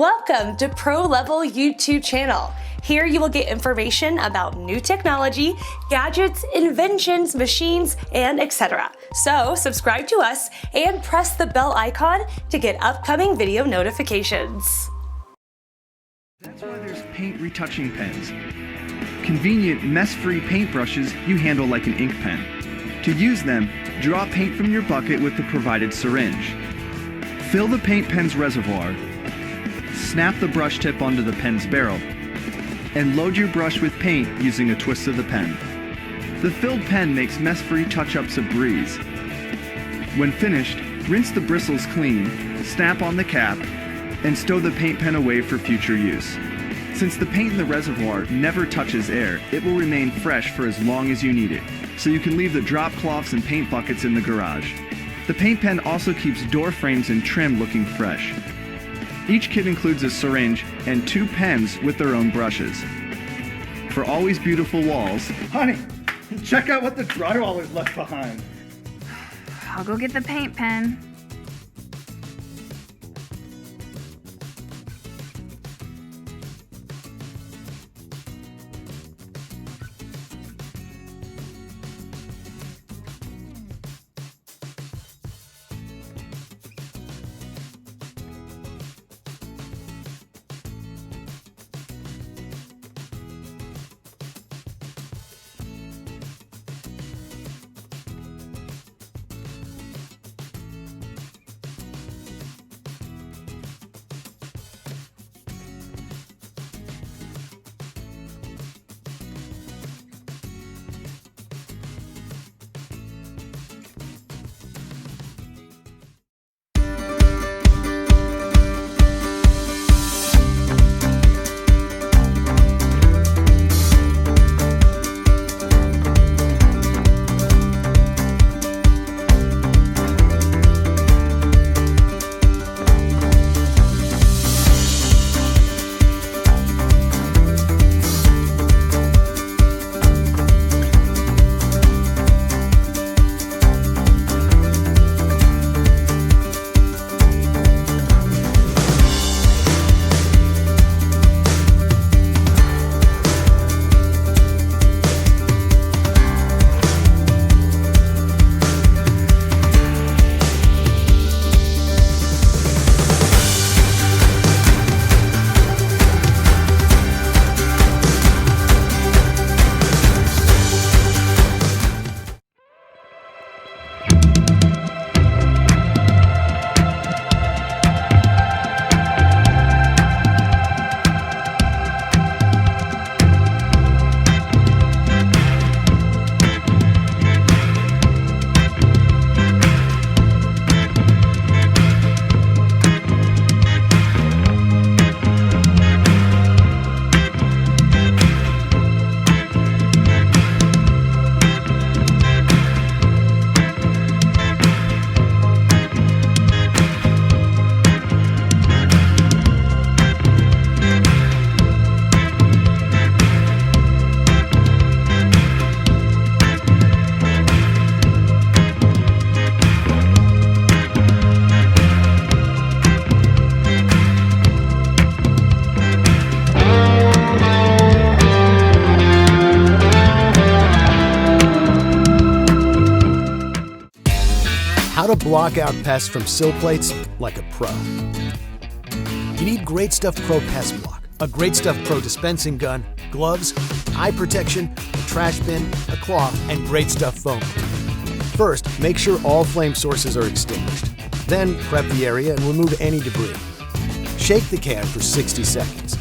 Welcome to Pro Level YouTube channel. Here you will get information about new technology, gadgets, inventions, machines, and etc. So subscribe to us and press the bell icon to get upcoming video notifications. That's why there's paint retouching pens. Convenient, mess-free paintbrushes you handle like an ink pen. To use them, draw paint from your bucket with the provided syringe. Fill the paint pen's reservoir, snap the brush tip onto the pen's barrel, and load your brush with paint using a twist of the pen. The filled pen makes mess-free touch-ups a breeze. When finished, rinse the bristles clean, snap on the cap, and stow the paint pen away for future use. Since the paint in the reservoir never touches air, it will remain fresh for as long as you need it, so you can leave the drop cloths and paint buckets in the garage. The paint pen also keeps door frames and trim looking fresh. Each kit includes a syringe and 2 pens with their own brushes. For always beautiful walls, honey, check out what the drywallers left behind. I'll go get the paint pen. How to block out pests from Sill Plates like a pro. You need Great Stuff Pro Pest Block, a Great Stuff Pro dispensing gun, gloves, eye protection, a trash bin, a cloth, and Great Stuff foam. First, make sure all flame sources are extinguished. Then, prep the area and remove any debris. Shake the can for 60 seconds.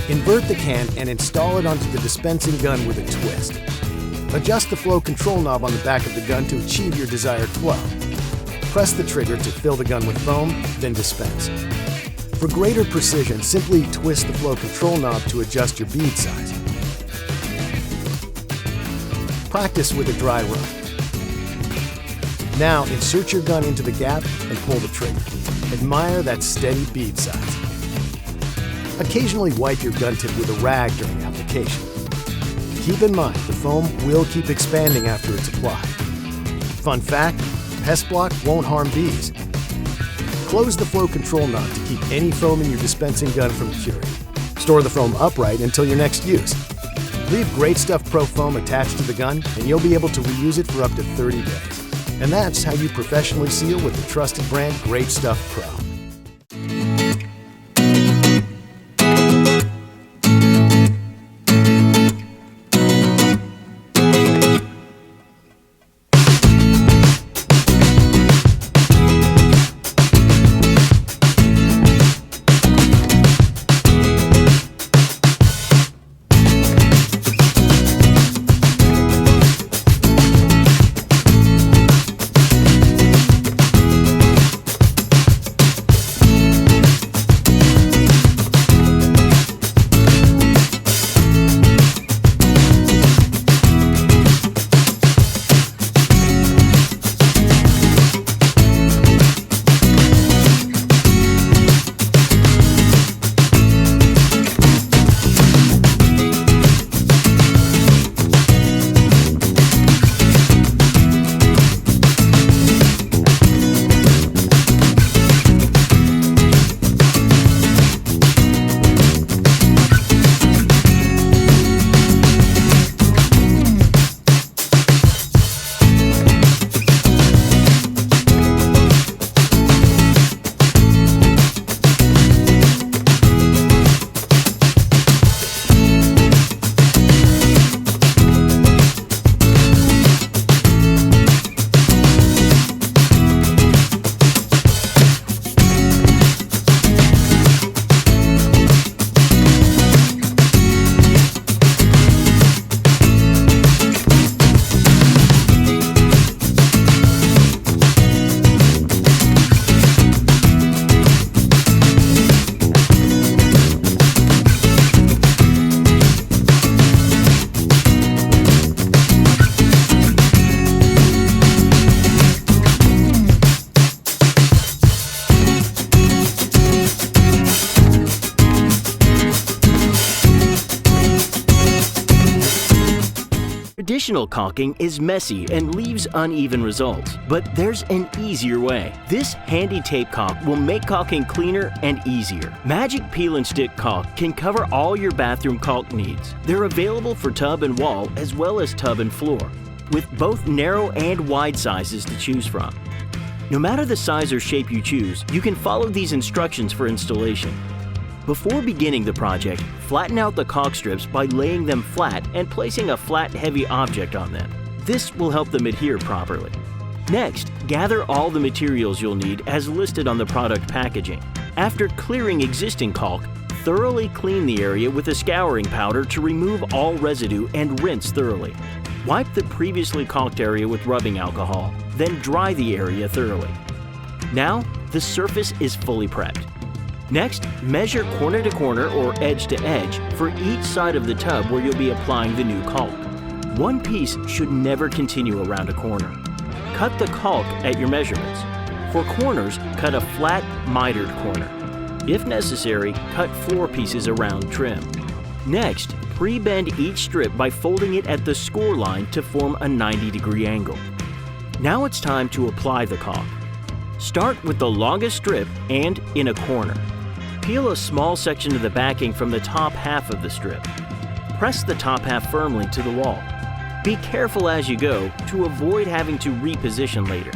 Invert the can and install it onto the dispensing gun with a twist. Adjust the flow control knob on the back of the gun to achieve your desired flow. Press the trigger to fill the gun with foam, then dispense. For greater precision, simply twist the flow control knob to adjust your bead size. Practice with a dry rub. Now insert your gun into the gap and pull the trigger. Admire that steady bead size. Occasionally wipe your gun tip with a rag during application. Keep in mind, the foam will keep expanding after it's applied. Fun fact, Pest Block won't harm bees. Close the flow control knob to keep any foam in your dispensing gun from curing. Store the foam upright until your next use. Leave Great Stuff Pro foam attached to the gun and you'll be able to reuse it for up to 30 days. And that's how you professionally seal with the trusted brand Great Stuff Pro. Traditional caulking is messy and leaves uneven results, but there's an easier way. This handy tape caulk will make caulking cleaner and easier. Magic Peel and Stick Caulk can cover all your bathroom caulk needs. They're available for tub and wall as well as tub and floor, with both narrow and wide sizes to choose from. No matter the size or shape you choose, you can follow these instructions for installation. Before beginning the project, flatten out the caulk strips by laying them flat and placing a flat, heavy object on them. This will help them adhere properly. Next, gather all the materials you'll need as listed on the product packaging. After clearing existing caulk, thoroughly clean the area with a scouring powder to remove all residue and rinse thoroughly. Wipe the previously caulked area with rubbing alcohol, then dry the area thoroughly. Now, the surface is fully prepped. Next, measure corner to corner or edge to edge for each side of the tub where you'll be applying the new caulk. One piece should never continue around a corner. Cut the caulk at your measurements. For corners, cut a flat, mitered corner. If necessary, cut floor pieces around trim. Next, pre-bend each strip by folding it at the score line to form a 90-degree angle. Now it's time to apply the caulk. Start with the longest strip and in a corner. Peel a small section of the backing from the top half of the strip. Press the top half firmly to the wall. Be careful as you go to avoid having to reposition later.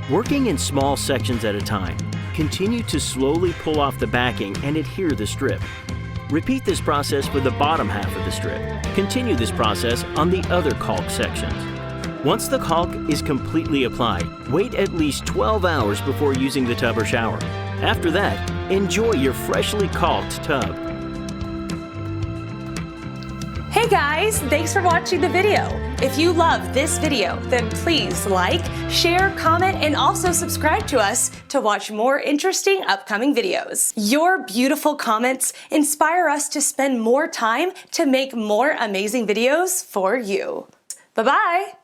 Working in small sections at a time, continue to slowly pull off the backing and adhere the strip. Repeat this process for the bottom half of the strip. Continue this process on the other caulk sections. Once the caulk is completely applied, wait at least 12 hours before using the tub or shower. After that, enjoy your freshly caulked tub. Hey guys, thanks for watching the video. If you love this video, then please like, share, comment, and also subscribe to us to watch more interesting upcoming videos. Your beautiful comments inspire us to spend more time to make more amazing videos for you. Bye-bye.